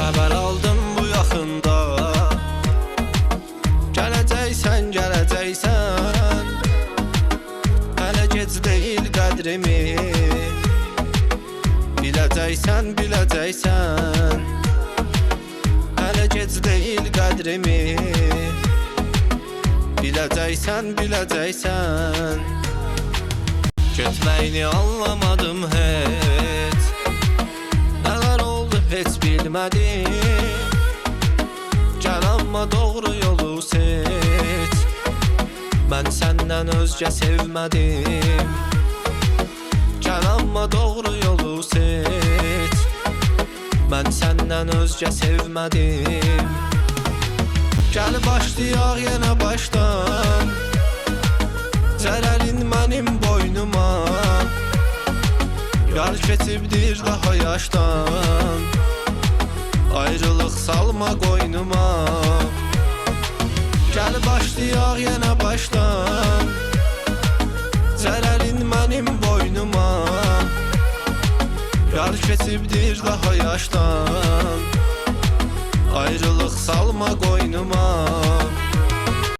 Xəbər aldım bu yaxında, gələcəksən, gələcəksən. Hələ gec deyil qədrimi, biləcəksən, biləcəksən. Hələ gec deyil qədrimi, biləcəksən, biləcəksən. Getməyini anlamadım heç, nələr oldu heç bilmədim. Gəl amma doğru yolu seç, mən səndən özgə sevmədim. Gəl amma doğru yolu seç, mən səndən özgə sevmədim. Gəl başlayaq yenə başdan, zərərin mənim boynuma. Yar keçibdir daha yaşdan, ayrılıq salma qoynuma. Gəl başlayaq yenə başdan, zərərin mənim boynuma. Yar keçibdir daha yaşdan, ayrılıq salma qoynuma.